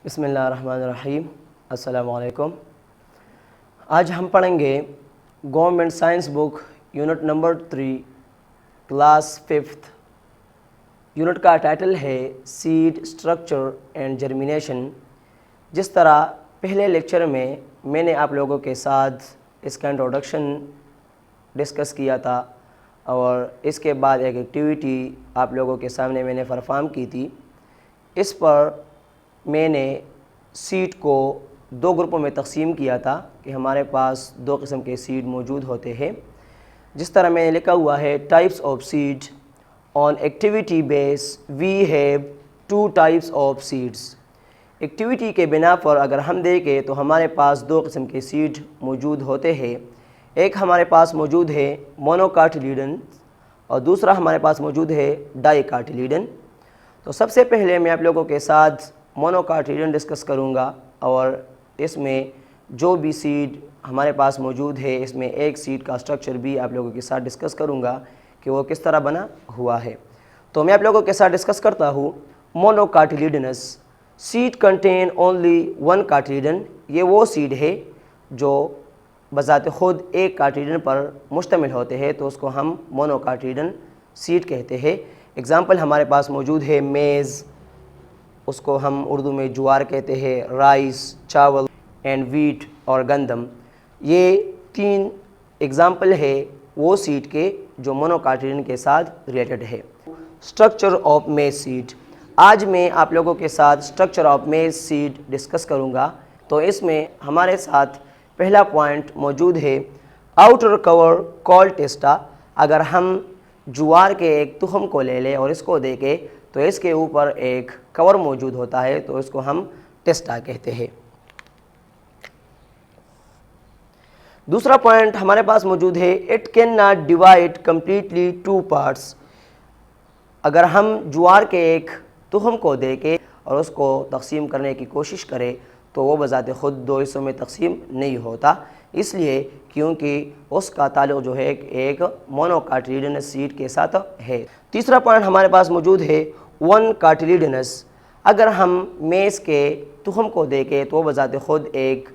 بسم اللہ الرحمن الرحیم۔ السلام علیکم۔ آج ہم پڑھیں گے گورنمنٹ سائنس بک یونٹ نمبر 3 کلاس 5۔ یونٹ کا ٹائٹل ہے سیڈ اسٹرکچر اینڈ جرمینیشن۔ جس طرح پہلے لیکچر میں نے آپ لوگوں کے ساتھ اس کا انٹروڈکشن ڈسکس کیا تھا اور اس کے بعد ایک ایکٹیویٹی آپ لوگوں کے سامنے میں نے پرفارم کی تھی۔ اس پر میں نے سیڈ کو 2 گروپوں میں تقسیم کیا تھا کہ ہمارے پاس 2 قسم کے سیڈ موجود ہوتے ہیں۔ جس طرح میں نے لکھا ہوا ہے types of seed on activity basis we have 2 types of seeds. Activity کے بنا پر اگر ہم دیکھیں تو ہمارے پاس 2 قسم کے سیڈ موجود ہوتے ہیں۔ ایک ہمارے پاس موجود ہے مونوکاٹیلیڈن اور دوسرا ہمارے پاس موجود ہے ڈائی کاٹیلیڈن۔ تو سب سے پہلے میں آپ لوگوں کے ساتھ مونوکاٹیلیڈن ڈسکس کروں گا اور اس میں جو بھی سیڈ ہمارے پاس موجود ہے اس میں ایک سیڈ کا اسٹرکچر بھی آپ لوگوں کے ساتھ ڈسکس کروں گا کہ وہ کس طرح بنا ہوا ہے۔ تو میں آپ لوگوں کے ساتھ ڈسکس کرتا ہوں monocotyledons. Seed contain only 1 cotyledon. یہ وہ سیڈ ہے جو بذات خود ایک کاٹیلیڈن پر مشتمل ہوتے ہیں، تو اس کو ہم مونوکاٹیلیڈن سیڈ کہتے ہیں۔ اگزامپل ہمارے پاس موجود ہے میز، اس کو ہم اردو میں جوار کہتے ہیں، رائس چاول، اینڈ ویٹ اور گندم۔ یہ 3 اگزامپل ہے وہ سیڈ کے جو مونوکاٹیلیڈن کے ساتھ ریلیٹڈ ہے۔ Structure of maize seed. آج میں آپ لوگوں کے ساتھ structure of maize seed discuss کروں گا۔ تو اس میں ہمارے ساتھ پہلا پوائنٹ موجود ہے آؤٹر کور کال ٹیسٹا۔ اگر ہم جوار کے ایک تخم کو لے لیں اور اس کو دیکھیں تو اس کے اوپر ایک کور موجود ہوتا ہے، تو اس کو ہم ٹیسٹا کہتے ہیں۔ دوسرا پوائنٹ ہمارے پاس موجود ہے it can not divide completely 2 parts. اگر ہم جوار کے ایک تخم کو دیکھیں اور اس کو تقسیم کرنے کی کوشش کریں تو وہ بذات خود 2 حصوں میں تقسیم نہیں ہوتا، اس لیے کیونکہ اس کا تعلق جو ہے ایک مونوکاٹیلیڈن سیڈ کے ساتھ ہے۔ تیسرا پوائنٹ ہمارے پاس موجود ہے 1 کاٹیلیڈنس۔ اگر ہم میز کے تخم کو دیکھیں تو وہ بذات خود ایک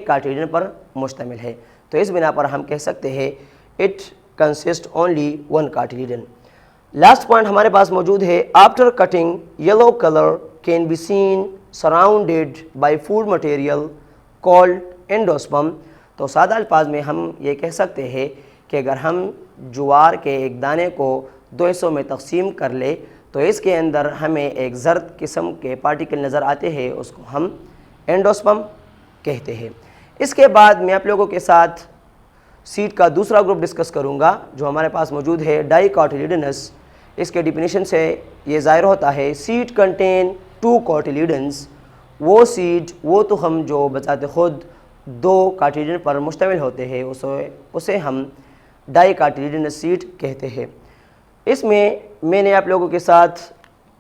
کاٹیلیڈن پر مشتمل ہے، تو اس بنا پر ہم کہہ سکتے ہیں it consist only 1 cotyledon. Last point ہمارے پاس موجود ہے after cutting yellow colour can be seen surrounded by food material called endosperm. تو سادہ الفاظ میں ہم یہ کہہ سکتے ہیں کہ اگر ہم جوار کے ایک دانے کو 2 حصوں میں تقسیم کر لیں تو اس کے اندر ہمیں ایک زرد قسم کے پارٹیکل نظر آتے ہیں، اس کو ہم اینڈوسپرم کہتے ہیں۔ اس کے بعد میں آپ لوگوں کے ساتھ سیڈ کا دوسرا گروپ ڈسکس کروں گا جو ہمارے پاس موجود ہے ڈائی کاٹیلیڈنس۔ اس کے ڈیفینیشن سے یہ ظاہر ہوتا ہے سیڈ کنٹین 2 کاٹیلیڈنس۔ وہ سیڈ، وہ تخم جو بذات خود 2 کاٹیلیڈن پر مشتمل ہوتے ہیں اسے ہم ڈائی کاٹیلیڈنس سیڈ کہتے ہیں۔ اس میں نے آپ لوگوں کے ساتھ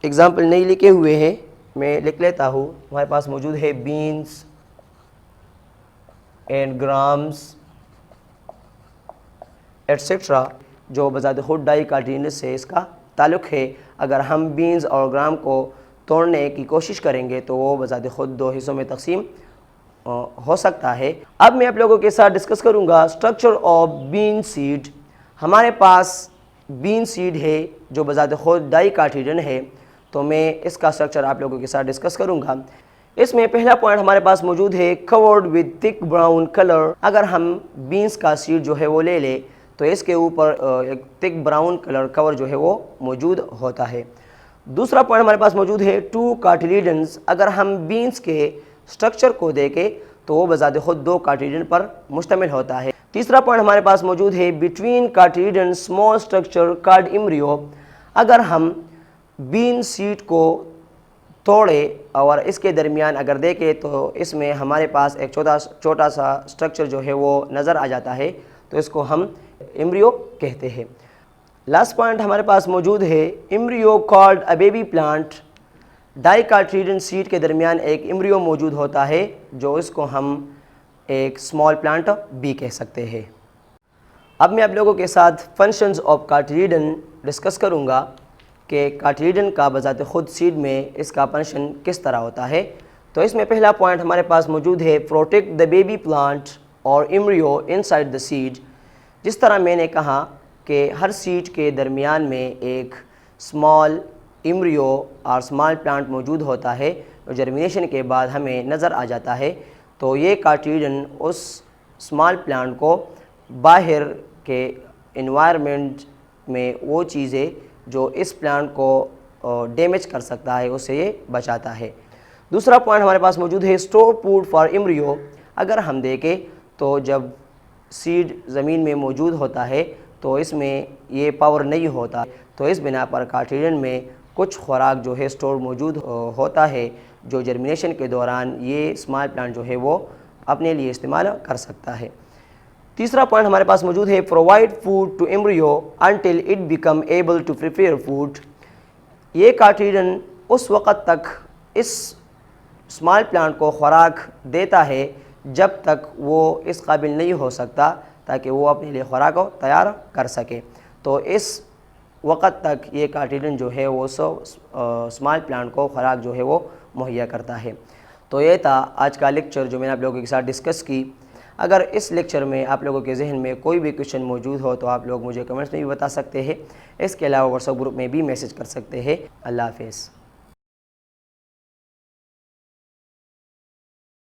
اگزامپل نہیں لکھے ہوئے ہیں، میں لکھ لیتا ہوں۔ ہمارے پاس موجود ہے بینس اینڈ گرامز ایٹسٹرا، جو بذات خود ڈائی کاٹیلیڈنس سے اس کا تعلق ہے۔ اگر ہم بینز اور گرام کو توڑنے کی کوشش کریں گے تو وہ بذات خود 2 حصوں میں تقسیم ہو سکتا ہے۔ اب میں آپ لوگوں کے ساتھ ڈسکس کروں گا اسٹرکچر آف بین سیڈ۔ ہمارے پاس بین سیڈ ہے جو بذات خود ڈائی کاٹیلیڈن ہے، تو میں اس کا اسٹرکچر آپ لوگوں کے ساتھ ڈسکس کروں گا۔ اس میں پہلا پوائنٹ ہمارے پاس موجود ہے کورڈ ود تھک براؤن کلر۔ اگر ہم بینس کا سیڈ جو ہے وہ لے لیں تو اس کے اوپر ایک تھک براؤن کلر کور جو ہے وہ موجود ہوتا ہے۔ دوسرا پوائنٹ ہمارے پاس موجود ہے 2 کاٹیلیڈنس۔ اگر ہم بینس کے اسٹرکچر کو دیکھیں تو وہ بذات خود 2 کاٹیلیڈن پر مشتمل ہوتا ہے۔ تیسرا پوائنٹ ہمارے پاس موجود ہے between cotyledon small structure called embryo. اگر ہم بین سیڈ کو توڑے اور اس کے درمیان اگر دیکھیں تو اس میں ہمارے پاس ایک چھوٹا سا اسٹرکچر جو ہے وہ نظر آ جاتا ہے، تو اس کو ہم ایمبریو کہتے ہیں۔ لاسٹ پوائنٹ ہمارے پاس موجود ہے embryo called a baby plant. Dicotyledon seed کے درمیان ایک ایمبریو موجود ہوتا ہے جو اس کو ہم ایک اسمال پلانٹ بھی کہہ سکتے ہیں۔ اب میں آپ لوگوں کے ساتھ فنکشنز آف کاٹیلیڈن ڈسکس کروں گا کہ کاٹیلیڈن کا بذات خود سیڈ میں اس کا فنکشن کس طرح ہوتا ہے۔ تو اس میں پہلا پوائنٹ ہمارے پاس موجود ہے پروٹیکٹ دا بیبی پلانٹ اور ایمبریو انسائڈ دا سیڈ۔ جس طرح میں نے کہا کہ ہر سیڈ کے درمیان میں ایک اسمال ایمبریو اور اسمال پلانٹ موجود ہوتا ہے جو جرمینیشن کے بعد ہمیں نظر آ جاتا ہے، تو یہ کارٹیلن اس اسمال پلانٹ کو باہر کے انوائرمنٹ میں وہ چیزیں جو اس پلانٹ کو ڈیمیج کر سکتا ہے اسے یہ بچاتا ہے۔ دوسرا پوائنٹ ہمارے پاس موجود ہے اسٹور فوڈ فار ایمبریو۔ اگر ہم دیکھیں تو جب سیڈ زمین میں موجود ہوتا ہے تو اس میں یہ پاور نہیں ہوتا، تو اس بنا پر کارٹیلن میں کچھ خوراک جو ہے اسٹور موجود ہوتا ہے جو جرمینیشن کے دوران یہ اسمال پلانٹ جو ہے وہ اپنے لیے استعمال کر سکتا ہے۔ تیسرا پوائنٹ ہمارے پاس موجود ہے provide food to embryo until it become able to prepare food. یہ کارٹیلن اس وقت تک اس اسمال پلانٹ کو خوراک دیتا ہے جب تک وہ اس قابل نہیں ہو سکتا تاکہ وہ اپنے لیے خوراک کو تیار کر سکے، تو اس وقت تک یہ کارٹیلن جو ہے وہ اسمال پلانٹ کو خوراک جو ہے وہ مہیا کرتا ہے۔ تو یہ تھا آج کا لیکچر جو میں نے آپ لوگوں کے ساتھ ڈسکس کی۔ اگر اس لیکچر میں آپ لوگوں کے ذہن میں کوئی بھی کویشچن موجود ہو تو آپ لوگ مجھے کمنٹس میں بھی بتا سکتے ہیں، اس کے علاوہ واٹس ایپ گروپ میں بھی میسج کر سکتے ہیں۔ اللہ حافظ۔